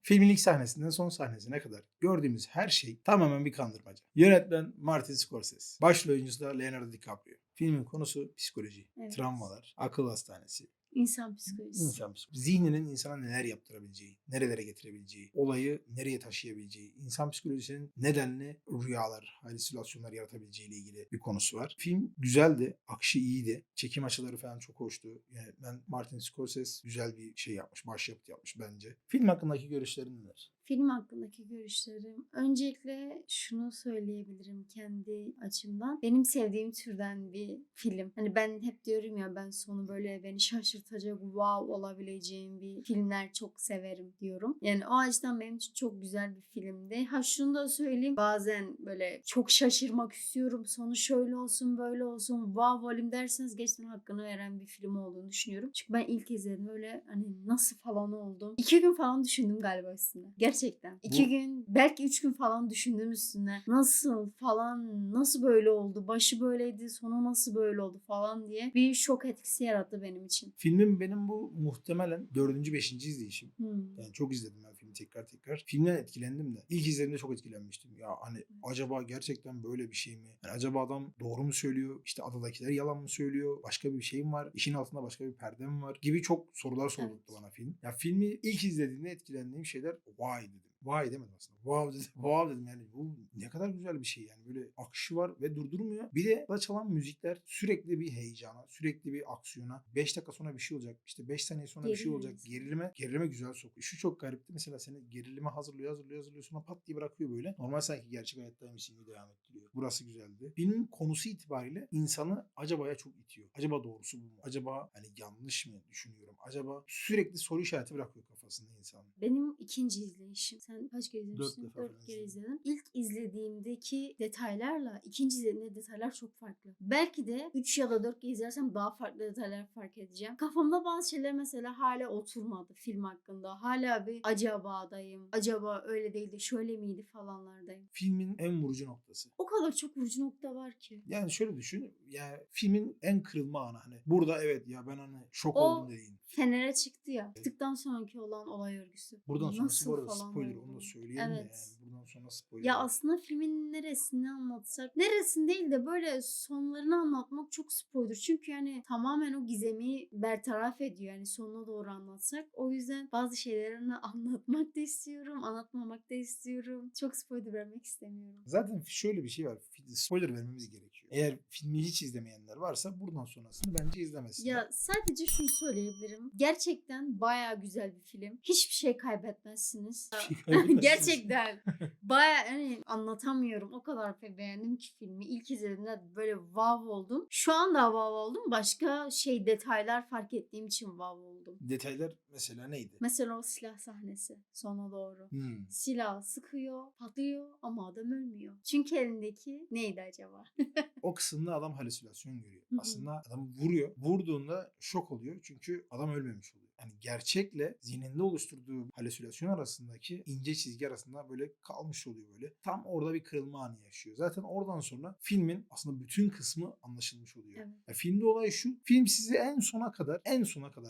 Filmin ilk sahnesinden son sahnesine kadar gördüğümüz her şey tamamen bir kandırmaca. Yönetmen Martin Scorsese. Başrol oyuncusu da Leonardo DiCaprio. Filmin konusu psikoloji, Evet. travmalar, akıl hastanesi, İnsan psikolojisi. İnsan psikolojisi. Zihninin insana neler yaptırabileceği, nerelere getirebileceği, olayı nereye taşıyabileceği, insan psikolojisinin nedenli rüyalar, halüsinasyonlar yaratabileceği ile ilgili bir konusu var. Film güzeldi, akışı iyiydi, çekim açıları falan çok hoştu. Yönetmen Martin Scorsese güzel bir şey yapmış, başyapıt yapmış bence. Film hakkındaki görüşlerin neler? Film hakkındaki görüşlerim. Öncelikle şunu söyleyebilirim kendi açımdan. Benim sevdiğim türden bir film. Hani ben hep diyorum ya, ben sonu böyle beni şaşırtacak, wow olabileceğim bir filmler çok severim diyorum. Yani o açıdan benim için çok güzel bir filmdi. Ha şunu da söyleyeyim. Bazen böyle çok şaşırmak istiyorum. Sonu şöyle olsun, böyle olsun, wow olayım derseniz gerçekten hakkını veren bir film olduğunu düşünüyorum. Çünkü ben ilk izledim öyle hani nasıl falan oldum. 2 gün falan düşündüm galiba üstüne. Gerçekten. 2 gün, belki 3 gün falan düşündüm üstüne. Nasıl falan, nasıl böyle oldu? Başı böyleydi, sonu nasıl böyle oldu falan diye bir şok etkisi yarattı benim için. Filmin benim bu muhtemelen 4. 5. izleyişim. Hmm. Yani çok izledim ben filmi tekrar tekrar. Filmden etkilendim de. İlk izlediğimde çok etkilenmiştim. Ya hani acaba gerçekten böyle bir şey mi? Yani acaba adam doğru mu söylüyor? İşte adadakiler yalan mı söylüyor? Başka bir şey mi var? İşin altında başka bir perde mi var? Gibi çok sorular sordurttu bana film. Ya filmi ilk izlediğimde etkilendiğim şeyler vay dedim. Vay demedim aslında. Wow dedim. Wow dedim yani bu ne kadar güzel bir şey yani. Böyle akışı var ve durdurmuyor. Bir de çalan müzikler sürekli bir heyecana, sürekli bir aksiyona. 5 dakika sonra bir şey olacak. İşte 5 saniye sonra bir şey olacak. Gerilime güzel sokuyor. Şu çok garipti. Mesela seni gerilime hazırlıyor sonra pat diye bırakıyor böyle. Normal sanki gerçek hayattaymışsın gibi devam ettiriyor. Burası güzeldi. Filmin konusu itibariyle insanı acabaya çok itiyor. Acaba doğrusu bu mu? Acaba hani yanlış mı düşünüyorum? Acaba sürekli soru işareti bırakıyor kafasında insanın. Benim ikinci izleyişim. Sen kaç kere 4 izlemiştin? defa 4 falan kere izledim. izledim. İlk izlediğimdeki detaylarla ikinci izlediğimde detaylar çok farklı. Belki de 3 ya da 4 kere izlersem daha farklı detaylar fark edeceğim. Kafamda bazı şeyler mesela hala oturmadı film hakkında. Hala bir acabadayım. Acaba öyle değildi, şöyle miydi falanlardayım. Filmin en vurucu noktası. O kadar çok vurucu nokta var ki. Yani şöyle düşün. Yani filmin en kırılma anı hani. Burada evet ya ben hani şok oldum O dediğin. Fener'e çıktı ya. Çıktıktan sonraki olan olay örgüsü. Buradan sonrası bu Nasıl arada falan spoiler. Onu da oldu. söyleyelim de Evet. yani. Buradan sonra spoiler Ya var. aslında filmin neresini anlatsak, neresini değil de böyle sonlarını anlatmak çok spoiler. Çünkü yani tamamen o gizemi bertaraf ediyor. Yani sonuna doğru anlatsak. O yüzden bazı şeylerini anlatmak da istiyorum, anlatmamak da istiyorum. Çok spoiler vermek istemiyorum. Zaten şöyle bir şey var. Spoiler vermemiz gerekiyor. Eğer filmi hiç izlemeyenler varsa buradan sonrasını bence izlemesinler. Ya sadece şunu söyleyebilirim. Gerçekten bayağı güzel bir film. Hiçbir şey kaybetmezsiniz. Bir şey kaybetmezsiniz. Gerçekten bayağı hani anlatamıyorum. O kadar beğendim ki filmi. İlk izlediğimde böyle wow oldum. Şu anda wow oldum. Başka detaylar fark ettiğim için wow oldum. Detaylar mesela neydi? Mesela o silah sahnesi sona doğru. Silah sıkıyor, patlıyor ama adam ölmüyor. Çünkü elindeki neydi acaba? O kısımda adam halüsinasyon görüyor. Hı hı. Aslında adam vuruyor. Vurduğunda şok oluyor. Çünkü adam ölmemiş oluyor. Yani gerçekle zihninde oluşturduğu halüsinasyon arasındaki ince çizgi arasında böyle kalmış oluyor böyle. Tam orada bir kırılma anı yaşıyor. Zaten oradan sonra filmin aslında bütün kısmı anlaşılmış oluyor. Evet. Ya filmde olay şu. Film sizi en sona kadar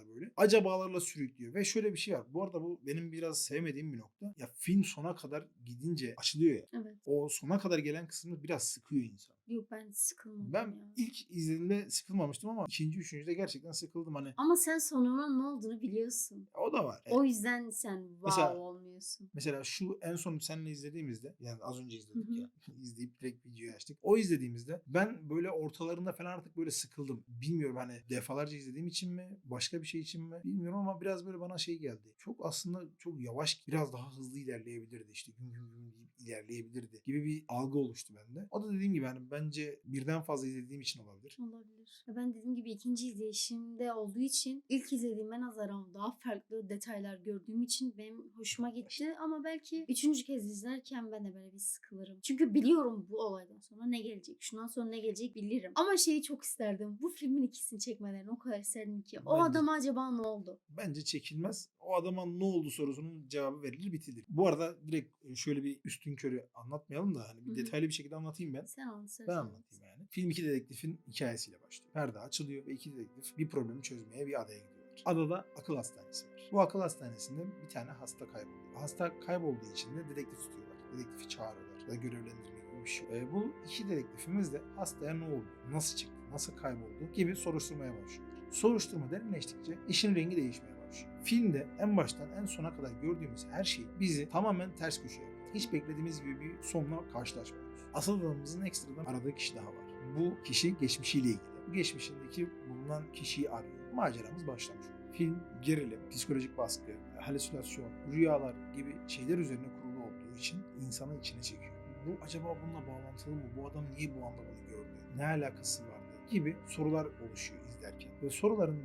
böyle acabalarla sürüklüyor. Ve şöyle bir şey var. Bu arada bu benim biraz sevmediğim bir nokta. Ya film sona kadar gidince açılıyor ya. Evet. O sona kadar gelen kısmı biraz sıkıyor insan. Yok, ben sıkılmadım Ben ya. ilk izlediğimde sıkılmamıştım ama ikinci, üçüncüde gerçekten sıkıldım hani. Ama sen sonunun ne olduğunu biliyorsun. O da var. O yüzden sen wow Mesela- olmuyorsun. Mesela şu en son seninle izlediğimizde yani az önce izledik Hı hı. ya izleyip direkt videoyu açtık. O izlediğimizde ben böyle ortalarında falan artık böyle sıkıldım. Bilmiyorum hani defalarca izlediğim için mi başka bir şey için mi bilmiyorum ama biraz böyle bana şey geldi. Çok aslında çok yavaş biraz daha hızlı ilerleyebilirdi işte gün gün gün deyip ilerleyebilirdi gibi bir algı oluştu bende. O da dediğim gibi hani bence birden fazla izlediğim için olabilir. Olabilir. Ya ben dediğim gibi ikinci izleyişimde olduğu için ilk izlediğime nazaran daha farklı detaylar gördüğüm için benim hoşuma gitti. Ama belki üçüncü kez izlerken ben de böyle bir sıkılırım. Çünkü biliyorum bu olaydan sonra ne gelecek. Şundan sonra ne gelecek bilirim. Ama şeyi çok isterdim. Bu filmin ikisini çekmelerini o kadar isterdim ki. O Bence- adama acaba ne oldu? Bence çekilmez. O adama ne oldu sorusunun cevabı verilir bitilir. Bu arada direkt şöyle bir üstünkörü anlatmayalım da hani bir Hı hı. detaylı bir şekilde anlatayım ben. Sen anlat. Ben anlatayım yani. Film iki dedektifin hikayesiyle başlıyor. Perde açılıyor ve iki dedektif bir problemi çözmeye bir adaya gidiyorlar. Adada akıl hastanesi var. Bu akıl hastanesinde bir tane hasta kayboluyor. Hasta kaybolduğu için de dedektif tutuyorlar. Dedektifi çağırıyorlar. Ya da görevlendirme gibi bir şey. Bu iki dedektifimiz de hastaya ne oldu, nasıl çıktı, nasıl kayboldu gibi soruşturmaya başlıyorlar. Soruşturma derinleştikçe işin rengi değişmeye başlıyor. Filmde en baştan en sona kadar gördüğümüz her şey bizi tamamen ters köşeye yaptı. Hiç beklediğimiz gibi bir sonla karşılaşmıyoruz. Asıl adamımızın ekstradan aradığı kişi daha var. Bu kişi geçmişiyle ilgili. Bu geçmişindeki bulunan kişiyi arıyor. Maceramız başlamış. Film, gerilim, psikolojik baskı, halüsinasyon, rüyalar gibi şeyler üzerine kurulu olduğu için insanı içine çekiyor. Bu acaba bununla bağlantılı mı? Bu adam niye bu anda bunu gördü? Ne alakası vardı? Gibi sorular oluşuyor izlerken. Ve soruların,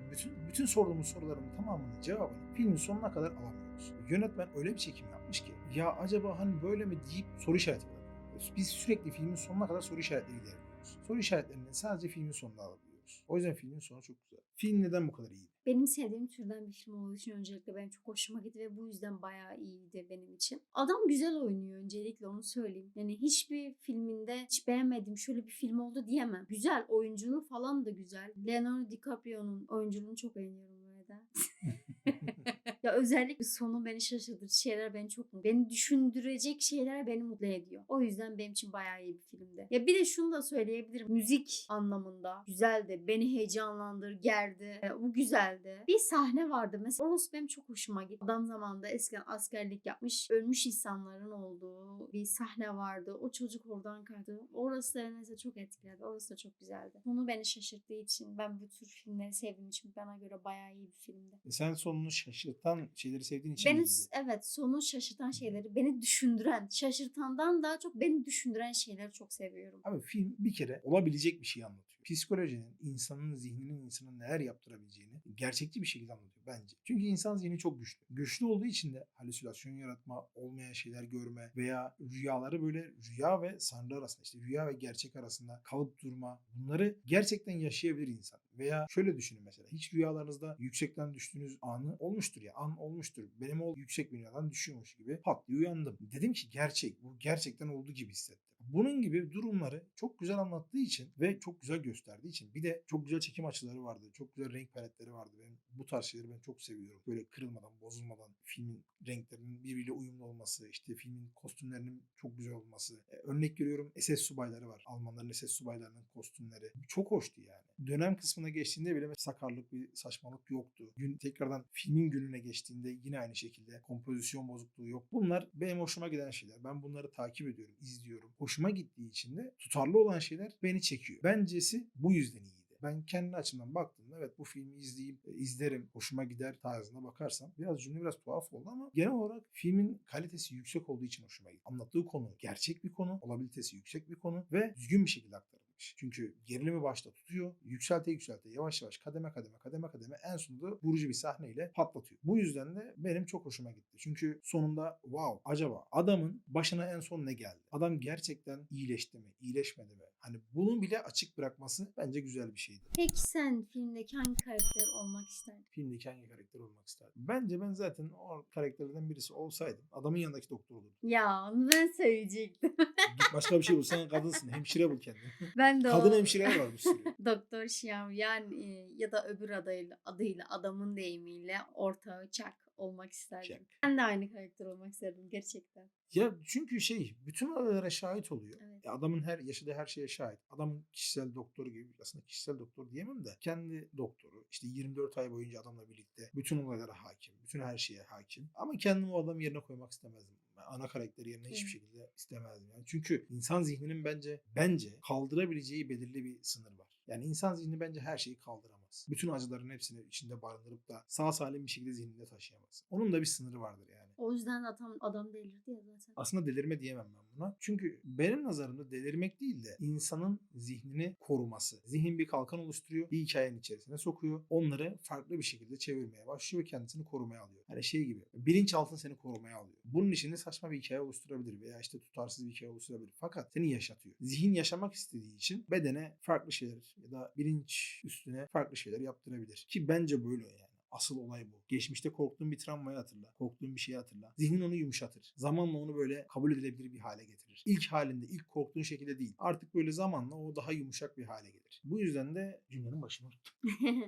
bütün sorduğumuz soruların tamamının cevabını filmin sonuna kadar alamıyoruz. Yönetmen öyle bir çekim yapmış ki ya acaba hani böyle mi deyip soru işareti bırakıyoruz. Biz sürekli filmin sonuna kadar soru işaretleriyle ilerliyoruz. Soru işaretlerini sadece filmin sonunda alabiliyoruz. O yüzden filmin sonu çok güzel. Film neden bu kadar iyi? Benim sevdiğim türden bir film olduğu için öncelikle benim çok hoşuma gitti ve bu yüzden bayağı iyiydi benim için. Adam güzel oynuyor, öncelikle onu söyleyeyim. Yani hiçbir filminde hiç beğenmediğim şöyle bir film oldu diyemem. Güzel, oyunculuğu falan da güzel. Leonardo DiCaprio'nun oyunculuğunu çok beğeniyorum bu arada. Ya özellikle sonu beni şaşırtıcı şeyler beni çok mutlu. Beni düşündürecek şeyler beni mutlu ediyor. O yüzden benim için bayağı iyi bir filmdi. Ya bir de şunu da söyleyebilirim. Müzik anlamında güzeldi. Beni heyecanlandır, gerdi. Bu güzeldi. Bir sahne vardı mesela. Orası benim çok hoşuma gitti. Adam zamanında eskiden askerlik yapmış, ölmüş insanların olduğu bir sahne vardı. O çocuk oradan kalktı. Orası da mesela çok etkiledi. Orası da çok güzeldi. Bunu beni şaşırttığı için, ben bu tür filmleri sevdiğim için bana göre bayağı iyi bir filmdi. Sen sonunu şaşırtan şeyleri sevdiğin için Beni iyiydi. evet, sonu şaşırtan şeyleri, beni düşündüren, şaşırtandan daha çok beni düşündüren şeyleri çok seviyorum. Abi film bir kere olabilecek bir şey anlatıyor. Psikolojinin, insanın zihninin insana neler yaptırabileceğini gerçekçi bir şekilde anlatıyor bence. Çünkü insan zihni çok güçlü. Güçlü olduğu için de halüsinasyon yaratma, olmayan şeyler görme veya rüyaları böyle rüya ve sanrı arasında, işte rüya ve gerçek arasında kalıp durma, bunları gerçekten yaşayabilir insan. Veya şöyle düşünün mesela, hiç rüyalarınızda yüksekten düştüğünüz anı olmuştur ya, an olmuştur. Benim o yüksek bir rüyadan düşüyormuş gibi pat diye uyandım. Dedim ki gerçek, bu gerçekten olduğu gibi hissettim. Bunun gibi durumları çok güzel anlattığı için ve çok güzel gösterdiği için, bir de çok güzel çekim açıları vardı. Çok güzel renk paletleri vardı. Ben bu tarz şeyleri ben çok seviyorum. Böyle kırılmadan, bozulmadan filmin renklerinin birbiriyle uyumlu olması, işte filmin kostümlerinin çok güzel olması. Örnek veriyorum, SS subayları var. Almanların SS subaylarının kostümleri. Çok hoştu yani. Dönem kısmına geçtiğinde bile sakarlık, bir saçmalık yoktu. Tekrardan filmin gününe geçtiğinde yine aynı şekilde kompozisyon bozukluğu yok. Bunlar benim hoşuma giden şeyler. Ben bunları takip ediyorum, izliyorum. Hoşuma gittiği için de tutarlı olan şeyler beni çekiyor. Bencesi bu yüzden iyiydi. Ben kendi açımdan baktığımda evet bu filmi izleyeyim, izlerim, hoşuma gider tarzına bakarsam cümle biraz tuhaf oldu ama genel olarak filmin kalitesi yüksek olduğu için hoşuma gitti. Anlattığı konu gerçek bir konu, olabilitesi yüksek bir konu ve düzgün bir şekilde aktarılmış. Çünkü gerilimi başta tutuyor, yükselte yavaş yavaş kademe en sonunda vurucu bir sahneyle patlatıyor. Bu yüzden de benim çok hoşuma gitti. Çünkü sonunda wow, acaba adamın başına en son ne geldi? Adam gerçekten iyileşti mi, iyileşmedi mi? Hani bunu bile açık bırakması bence güzel bir şeydi. Peki sen filmdeki hangi karakter olmak isterdin? Filmdeki hangi karakter olmak isterdim? Bence ben zaten o karakterlerden birisi olsaydım adamın yanındaki doktor olurdum. Ya onu ben söyleyecektim. Git başka bir şey bul. Sen kadınsın. Hemşire bul kendini. Ben de Kadın o hemşireler var bir sürü. Doktor Şiam yani ya da öbür adıyla adamın deyimiyle ortağı Çak olmak isterdim. Jack. Ben de aynı karakter olmak isterdim gerçekten. Ya çünkü bütün olaylara şahit oluyor. Evet. Adamın yaşadığı her şeye şahit. Adamın kişisel doktoru gibi, aslında kişisel doktor diyemem de kendi doktoru. İşte 24 ay boyunca adamla birlikte bütün olaylara hakim. Bütün her şeye hakim. Ama kendimi o adamın yerine koymak istemezdim. Ana karakteri yerine hiçbir şekilde istemezdim. Yani çünkü insan zihninin bence kaldırabileceği belirli bir sınır var. Yani insan zihni bence her şeyi kaldıramaz. Bütün acıların hepsini içinde barındırıp da sağ salim bir şekilde zihninde taşıyamaz. Onun da bir sınırı vardır yani. O yüzden adam delirdi ya zaten. Aslında delirme diyemem ben buna. Çünkü benim nazarımda delirmek değil de insanın zihnini koruması. Zihin bir kalkan oluşturuyor, bir hikayenin içerisine sokuyor. Onları farklı bir şekilde çevirmeye başlıyor ve kendisini korumaya alıyor. Hani şey gibi, bilinçaltın seni korumaya alıyor. Bunun içinde saçma bir hikaye oluşturabilir veya işte tutarsız bir hikaye oluşturabilir. Fakat seni yaşatıyor. Zihin yaşamak istediği için bedene farklı şeyler ya da bilinç üstüne farklı şeyler yaptırabilir. Ki bence böyle yani. Asıl olay bu. Geçmişte korktuğun bir travmayı hatırla. Korktuğun bir şeyi hatırla. Zihnin onu yumuşatır. Zamanla onu böyle kabul edilebilir bir hale getirir. İlk halinde, ilk korktuğun şekilde değil. Artık böyle zamanla o daha yumuşak bir hale gelir. Bu yüzden de cümlenin başını unuttum.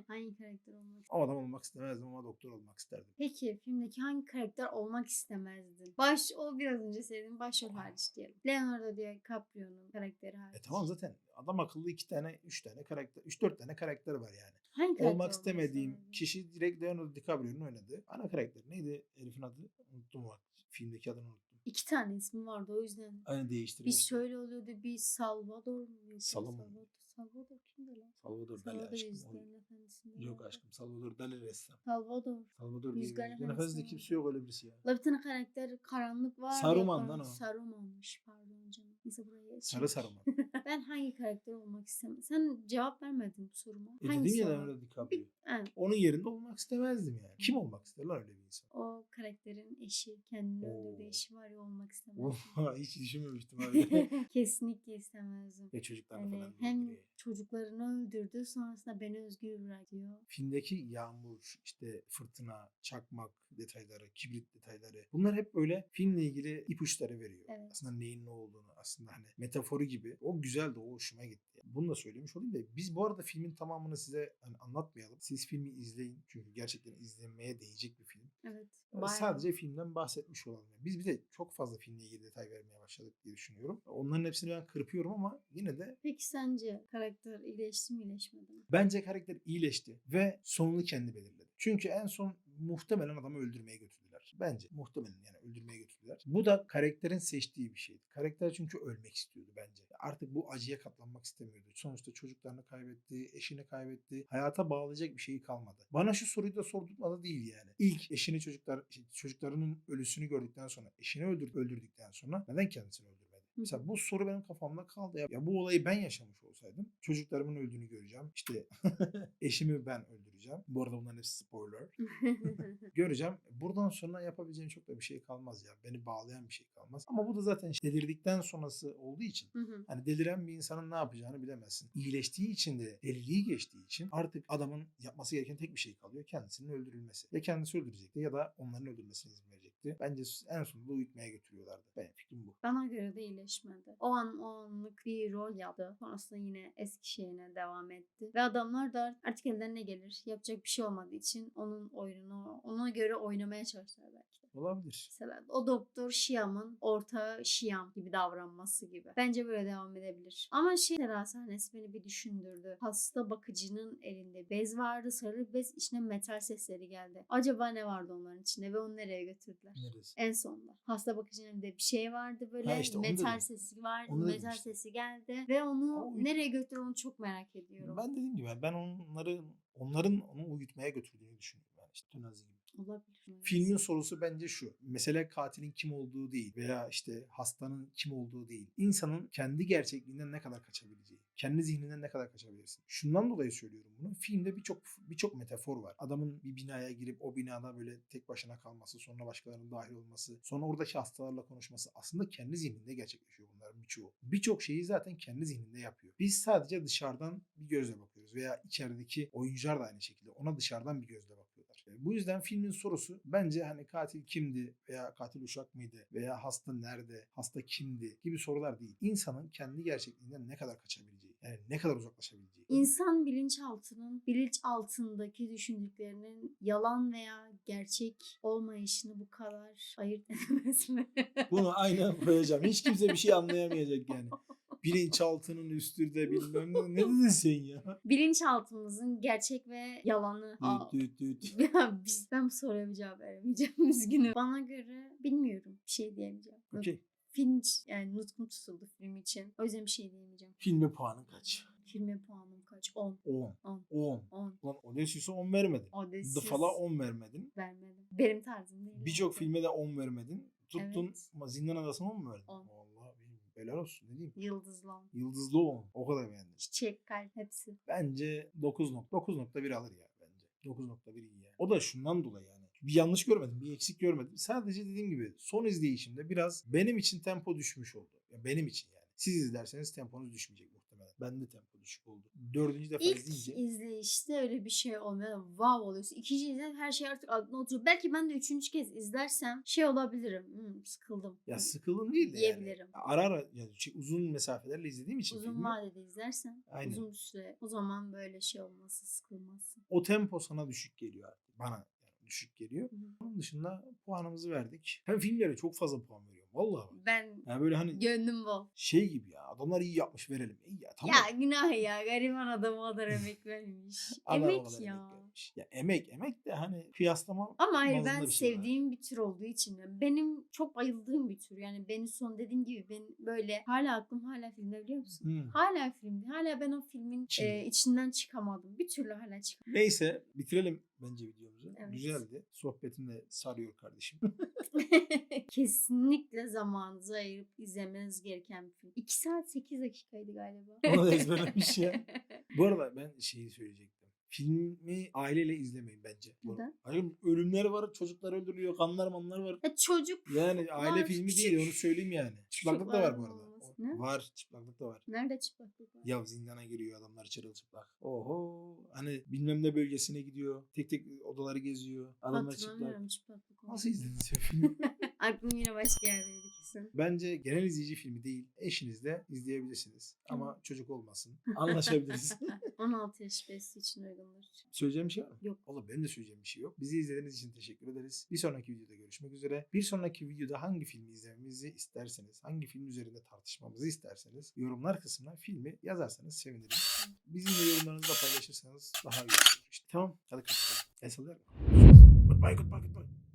Hangi karakter olmak O adam olmak istemezdim ama doktor olmak isterdim. Peki filmdeki hangi karakter olmak istemezdin? O biraz önce söylediğim başrol hariç diyelim. Leonardo DiCaprio'nun karakteri hariç. Tamam zaten adam akıllı 2 tane, 3 tane karakter, 3-4 tane karakter var yani. Hangi karakter Olmak istemediğim istemezdin? kişi direkt Leonardo DiCaprio'nun oynadığı ana karakter. Neydi herifin adı? Unuttum bak. Filmdeki adını unuttum. 2 tane ismi vardı o yüzden. Aynı Bir değiştirmiş. şöyle oluyordu, bir Salvador mu? Yok, Salomon. Salvador kimdi lan? Salvador Dali Salvador aşkım. Yüzüklerin Efendisi'nde. Yok vardı. aşkım. Salvador Dali ressam. Salvador. Salvador diye Yüzüklerin bir Efendisi'nde nefesinde vardı. kimse yok öyle birisi ya. La bir tane karakter karanlık var. Saruman ya, lan o. Saruman'mış pardon canım. Neyse buraya geçelim. Sarı Saruman. Ben hangi karakter olmak istemem? Sen cevap vermedin bu soruma. Dedim Hangisi ya olmak? Leonardo DiCaprio. Evet. Onun yerinde olmak istemezdim yani. Kim olmak ister lan öyle bir insan? O karakterin eşi, kendini Oo. öldürdüğü eşi var ya olmak istemezdim. Hiç düşünmemiştim abi. Kesinlikle istemezdim. Ya çocuklarını Yani falan hem öldürüyor. çocuklarını öldürdü sonrasında beni özgür bırak diyor. Filmdeki yağmur, işte fırtına, çakmak detayları, kibrit detayları bunlar hep böyle filmle ilgili ipuçları veriyor. Evet. Aslında neyin ne olduğunu, aslında hani metaforu gibi. O güzeldi, o hoşuma gitti. Bunu da söylemiş olayım da biz bu arada filmin tamamını size hani anlatmayalım. Siz filmi izleyin çünkü gerçekten izlenmeye değecek bir film. Evet. Sadece filmden bahsetmiş olalım. Biz bir de çok fazla filmle ilgili detay vermeye başladık diye düşünüyorum. Onların hepsini ben kırpıyorum ama yine de Peki sence karakter iyileşti mi iyileşmedi mi? bence karakter iyileşti ve sonunu kendi belirledi. Çünkü en son muhtemelen adamı öldürmeye götürdüler. Bence muhtemelen yani öldürmeye götürdüler. Bu da karakterin seçtiği bir şeydi. Karakter çünkü ölmek istiyordu bence. Artık bu acıya katlanmak istemiyordu. Sonuçta çocuklarını kaybetti, eşini kaybetti. Hayata bağlayacak bir şeyi kalmadı. Bana şu soruyu da sordurtmadı değil yani. İlk eşini çocuklarının ölüsünü gördükten sonra, eşini öldürdükten sonra neden kendisini öldürmedi? Mesela bu soru benim kafamda kaldı. Ya bu olayı ben yaşamış olsaydım çocuklarımın öldüğünü göreceğim. İşte eşimi ben öldüreceğim. Bu arada bunların hepsi spoiler. Göreceğim. Buradan sonra yapabileceğim çok da bir şey kalmaz ya. Beni bağlayan bir şey kalmaz. Ama bu da zaten delirdikten sonrası olduğu için hani deliren bir insanın ne yapacağını bilemezsin. İyileştiği için de deliliği geçtiği için artık adamın yapması gereken tek bir şey kalıyor. Kendisinin öldürülmesi. Ya kendisi öldürecekti ya da onların öldürülmesine izin verecekti. Bence en sonunda uyutmaya götürüyorlardı. Benim fikrim bu. Bana göre de iyileşmedi. O anlık bir rol yaptı. Sonrasında yine eski şeyine devam etti. Ve adamlar da artık ellerine ne gelir? Yapacak bir şey olmadığı için onun oyununu ona göre oynamaya çalıştılar belki de. Olabilir. Mesela o doktor Şiam'ın ortağı Şiam gibi davranması gibi. Bence böyle devam edebilir. Ama mesela sahnesi beni bir düşündürdü. Hasta bakıcının elinde bez vardı. Sarı bez, içine metal sesleri geldi. Acaba ne vardı onların içinde ve onu nereye götürdüler? Neresi? En sonunda. Hasta bakıcının elinde bir şey vardı böyle. Ha işte onu metal dedim. sesi vardı. Onu dedim Metal işte. sesi geldi. Ve onu O- nereye götürür onu çok merak ediyorum. Ben dediğim gibi ben onların onu uyutmaya götürdüğünü düşünüyorum. Yani işte Nazi gibi. Olabilir. Filmin sorusu bence şu. Mesele katilin kim olduğu değil veya işte hastanın kim olduğu değil. İnsanın kendi gerçekliğinden ne kadar kaçabileceği. Kendi zihninden ne kadar kaçabilirsin. Şundan dolayı söylüyorum bunu. Filmde birçok metafor var. Adamın bir binaya girip o binada böyle tek başına kalması, sonra başkalarının dahil olması, sonra oradaki hastalarla konuşması aslında kendi zihninde gerçekleşiyor bunların birçoğu. Birçok şeyi zaten kendi zihninde yapıyor. Biz sadece dışarıdan bir gözle bakıyoruz veya içerideki oyuncular da aynı şekilde ona dışarıdan bir gözle bakıyorlar. Bu yüzden filmin sorusu bence hani katil kimdi veya katil uşak mıydı veya hasta nerede, hasta kimdi gibi sorular değil. İnsanın kendi gerçekliğinden ne kadar kaçabileceği, yani ne kadar uzaklaşabileceği. İnsan bilinç altındaki düşündüklerinin yalan veya gerçek olmayışını bu kadar ayırt edemez mi? Bunu aynen koyacağım. Hiç kimse bir şey anlayamayacak yani. Bilinçaltının üstünde bilmem ne dedin sen ya? Bilinçaltımızın gerçek ve yalanı. Düt. Ya ben bu soruya bir cevap veremeyeceğim. Üzgünüm. Bana göre bilmiyorum. Bir şey diyemeyeceğim. Okey. Film yani nutkum tutuldu film için. O yüzden bir şey diyemeyeceğim. Filme puanın kaç? Filme puanım kaç? 10. 10. 10. 10. 10. Lan Odysseus'a 10 vermedin. Odysseus The Fall'a 10 vermedin. vermedim. Benim tarzım değil. Birçok yani. filme de 10 vermedin. Tuttun Evet. Zindan Adası'na 10 mu verdin? 10. Vallahi bilmiyorum. Helal olsun ne diyeyim. Yıldızlı 10. Yıldızlı 10. O kadar beğendim. Çiçek, kalp hepsi. Bence 9.1 alır ya bence. 9.1 iyi ya. O da şundan dolayı yani. Bir yanlış görmedim, bir eksik görmedim. Sadece dediğim gibi son izleyişimde biraz benim için tempo düşmüş oldu. Ya benim için yani. Siz izlerseniz temponuz düşmeyecek muhtemelen. Bende tempo düşük oldu. 4. defa İlk izleyince izleyişte öyle bir şey olmuyor. Wow oluyorsun. İkinci izleyişte her şey artık aklına oturuyor. Belki ben de üçüncü kez izlersem şey olabilirim. Sıkıldım. ya sıkıldın değil de yani. Diyebilirim. Ara ara yani uzun mesafelerle izlediğim için Uzun filmi vadede izlersen Aynen. uzun bir süre o zaman böyle şey olması sıkılmazsın. o tempo sana düşük geliyor artık. Bana yani düşük geliyor. Hı hı. Onun dışında puanımızı verdik. Hem filmlere çok fazla puan veriyorum. Vallahi bak. Ben Yani böyle hani gönlüm bol. şey gibi ya. Adamlar iyi yapmış verelim. İyi ya tamam. Ya günah ya. Gariban adam o kadar emek vermiş. Adam o Emek kadar ya. emek vermiş. Ya emek de hani kıyaslama Ama hayır bazında ben bir şey var. sevdiğim bir tür olduğu için yani benim çok bayıldığım bir tür. Yani beni son dediğim gibi ben böyle hala aklım hala filmde biliyor musun? Hmm. Hala filmde. Hala ben o filmin içinden çıkamadım. Bir türlü hala çıkamadım. Neyse bitirelim bence videomuzu. Evet. Güzeldi. Sohbetin de sarıyor kardeşim. Kesinlikle zamanınızı ayırıp izlemeniz gereken bir film. 2 saat 8 dakikaydı galiba. Onu da ezberlemiş ya. Bu arada ben şeyi söyleyecektim. Filmi aileyle izlemeyin bence. Neden? Hayır, ölümler var, çocuklar öldürülüyor, kanlar manlar var. Çocuk Yani aile var, filmi küçük- değil onu söyleyeyim yani. Çıplaklık da var bu arada. olması. Ne? Var, çıplaklık da var. Nerede çıplaklık var? Ya zindana giriyor adamlar çırılçıplak. Oho. Hani bilmem ne bölgesine gidiyor. Tek tek odaları geziyor. Adamlar çıplak. Hatırlamıyorum çıplaklık oldu. Nasıl izlediniz ya filmi? Aklım yine başka yerdeydi kesin. Bence genel izleyici filmi değil. Eşinizle izleyebilirsiniz. Ama çocuk olmasın. Anlaşabiliriz. 16 yaş besli için uygundur. Söyleyeceğim bir şey var mı? Yok. Oğlum benim de söyleyeceğim bir şey yok. Bizi izlediğiniz için teşekkür ederiz. Bir sonraki videoda görüşmek üzere. Bir sonraki videoda hangi filmi izlememizi isterseniz, hangi film üzerinde tartışmamızı isterseniz yorumlar kısmına filmi yazarsanız sevinirim. Bizimle yorumlarınızı da paylaşırsanız daha iyi olur. İşte, tamam hadi kapatalım. El sallayalım. Goodbye.